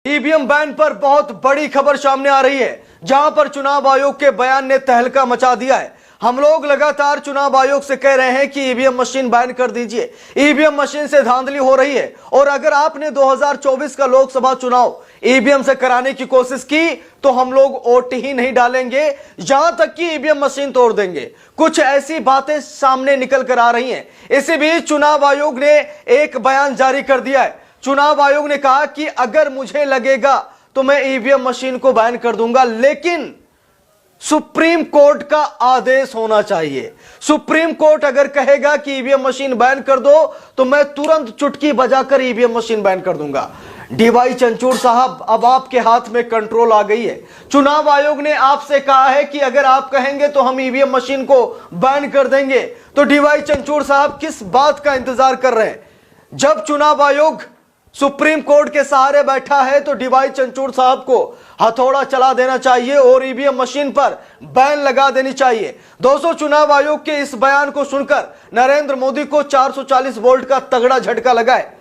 EVM ban पर बहुत बड़ी खबर सामने आ रही है, जहां पर चुनाव आयोग के बयान ने तहलका मचा दिया है। हम लोग लगातार चुनाव आयोग से कह रहे हैं कि ईवीएम मशीन बैन कर दीजिए, ईवीएम मशीन से धांधली हो रही है। और अगर आपने 2024 का लोकसभा चुनाव ईवीएम से कराने की कोशिश की तो हम लोग वोट ही नहीं डालेंगे, यहां तक कि ईवीएम मशीन तोड़ देंगे। कुछ ऐसी बातें सामने निकल कर आ रही हैं। इसी बीच चुनाव आयोग ने एक बयान जारी कर दिया है। चुनाव आयोग ने कहा कि अगर मुझे लगेगा तो मैं ईवीएम मशीन को बैन कर दूंगा, लेकिन सुप्रीम कोर्ट का आदेश होना चाहिए। सुप्रीम कोर्ट अगर कहेगा कि ईवीएम मशीन बैन कर दो तो मैं तुरंत चुटकी बजाकर ईवीएम मशीन बैन कर दूंगा। डीवाई चंद्रचूड़ साहब, अब आपके हाथ में कंट्रोल आ गई है। चुनाव आयोग ने आपसे कहा है कि अगर आप कहेंगे तो हम ईवीएम मशीन को बैन कर देंगे। तो डीवाई चंद्रचूड़ साहब किस बात का इंतजार कर रहे हैं? जब चुनाव आयोग सुप्रीम कोर्ट के सहारे बैठा है तो डीवाई चंद्रचूड़ साहब को हथौड़ा चला देना चाहिए और ईवीएम मशीन पर बैन लगा देनी चाहिए। दोस्तों, चुनाव आयोग के इस बयान को सुनकर नरेंद्र मोदी को 440 वोल्ट का तगड़ा झटका लगा है,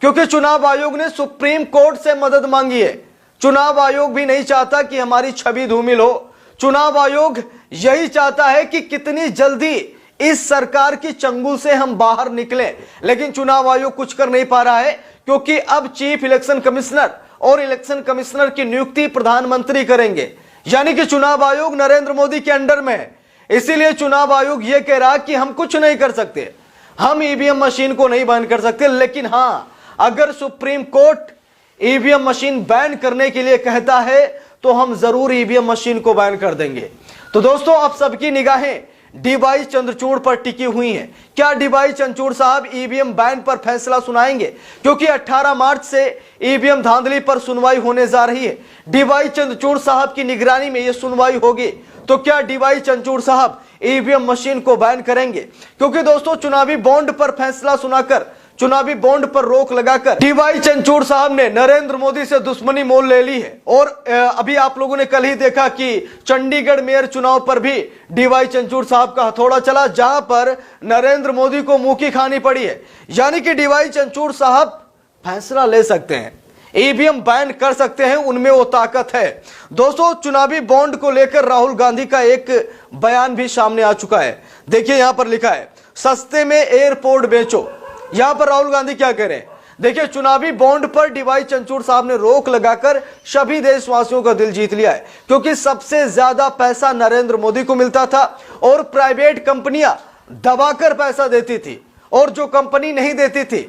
क्योंकि चुनाव आयोग ने सुप्रीम कोर्ट से मदद मांगी है। चुनाव आयोग भी नहीं चाहता कि हमारी छवि धूमिल हो। चुनाव आयोग यही चाहता है कि कितनी जल्दी इस सरकार की चंगुल से हम बाहर निकलें, लेकिन चुनाव आयोग कुछ कर नहीं पा रहा है, क्योंकि अब चीफ इलेक्शन कमिश्नर और इलेक्शन कमिश्नर की नियुक्ति प्रधानमंत्री करेंगे, यानी कि चुनाव आयोग नरेंद्र मोदी के अंडर में है। इसीलिए चुनाव आयोग यह कह रहा कि हम कुछ नहीं कर सकते, हम ईवीएम मशीन को नहीं बैन कर सकते, लेकिन हां, अगर supreme court EVM machine ban करने के लिए कहता है तो हम जरूर ईवीएम मशीन को बैन कर देंगे। तो दोस्तों, अब सबकी निगाहें डीवाई चंद्रचूड़ पर टिकी हुई हैं। क्या डीवाई चंद्रचूड़ साहब ईवीएम बैन पर फैसला सुनाएंगे? क्योंकि 18 मार्च से ईवीएम धांधली पर सुनवाई होने जा रही है। डीवाई चंद्रचूड़ साहब की निगरानी में यह सुनवाई होगी। तो क्या डीवाई चंद्रचूड़ साहब ईवीएम मशीन को बैन करेंगे? क्योंकि दोस्तों, चुनावी बॉन्ड पर फैसला सुनाकर, चुनावी बॉन्ड पर रोक लगाकर डीवाई चंद्रचूड़ साहब ने नरेंद्र मोदी से दुश्मनी मोल ले ली है। और अभी आप लोगों ने कल ही देखा कि चंडीगढ़ मेयर चुनाव पर भी डीवाई चंद्रचूड़ साहब का हथौड़ा चला, जहां पर नरेंद्र मोदी को मुंह की खानी पड़ी है। यानी कि डीवाई चंद्रचूड़ साहब फैसला ले सकते हैं, ईवीएम बैन कर सकते हैं, उनमें वो ताकत है। दोस्तों, चुनावी बॉन्ड को लेकर राहुल गांधी का एक बयान भी सामने आ चुका है। देखिए, यहां पर लिखा है, सस्ते में एयरपोर्ट बेचो। यहां पर राहुल गांधी क्या कह रहे हैं? देखिए, चुनावी बॉन्ड पर डीवाई चंद्रचूड़ साहब ने रोक लगाकर सभी देशवासियों का दिल जीत लिया है, क्योंकि सबसे ज्यादा पैसा नरेंद्र मोदी को मिलता था और प्राइवेट कंपनियां दबाकर पैसा देती थी, और जो कंपनी नहीं देती थी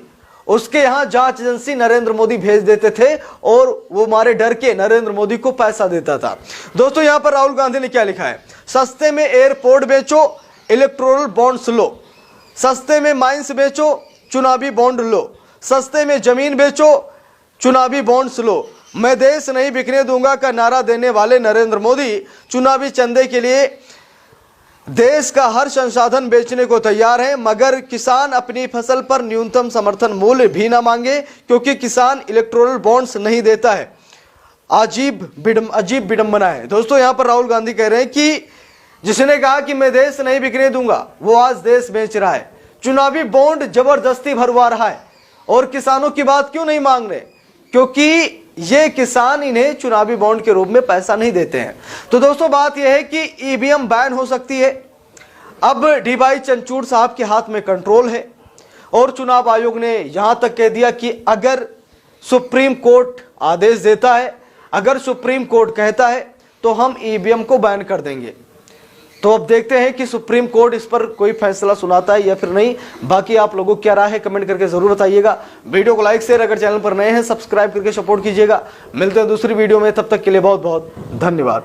उसके यहां जांच एजेंसी नरेंद्र मोदी भेज देते थे और वो मारे डर के नरेंद्र मोदी को पैसा देता था। दोस्तों, यहां पर राहुल गांधी ने क्या लिखा है? सस्ते में एयरपोर्ट बेचो, इलेक्टोरल बॉन्ड्स लो। सस्ते में माइंस बेचो, चुनावी बॉन्ड लो। सस्ते में जमीन बेचो, चुनावी बॉन्ड्स लो। मैं देश नहीं बिकने दूंगा का नारा देने वाले नरेंद्र मोदी चुनावी चंदे के लिए देश का हर संसाधन बेचने को तैयार है, मगर किसान अपनी फसल पर न्यूनतम समर्थन मूल्य भी ना मांगे, क्योंकि किसान इलेक्टोरल बॉन्ड्स नहीं देता है। अजीब विडंबना है। दोस्तों, यहां पर राहुल गांधी कह रहे हैं कि जिसने कहा कि मैं देश नहीं बिकने दूंगा, वो आज देश बेच रहा है, चुनावी बॉन्ड जबरदस्ती भरवा रहा है, और किसानों की बात क्यों नहीं मांग रहे? क्योंकि ये किसान इन्हें चुनावी बॉन्ड के रूप में पैसा नहीं देते हैं। तो दोस्तों, बात यह है कि ईवीएम बैन हो सकती है। अब डीवाई चंद्रचूड़ साहब के हाथ में कंट्रोल है, और चुनाव आयोग ने यहां तक कह दिया कि अगर सुप्रीम कोर्ट आदेश देता है, अगर सुप्रीम कोर्ट कहता है तो हम ईवीएम को बैन कर देंगे। तो अब देखते हैं कि सुप्रीम कोर्ट इस पर कोई फैसला सुनाता है या फिर नहीं। बाकी आप लोगों को क्या राय है, कमेंट करके जरूर बताइएगा। वीडियो को लाइक शेयर, अगर चैनल पर नए हैं सब्सक्राइब करके सपोर्ट कीजिएगा। मिलते हैं दूसरी वीडियो में, तब तक के लिए बहुत बहुत धन्यवाद।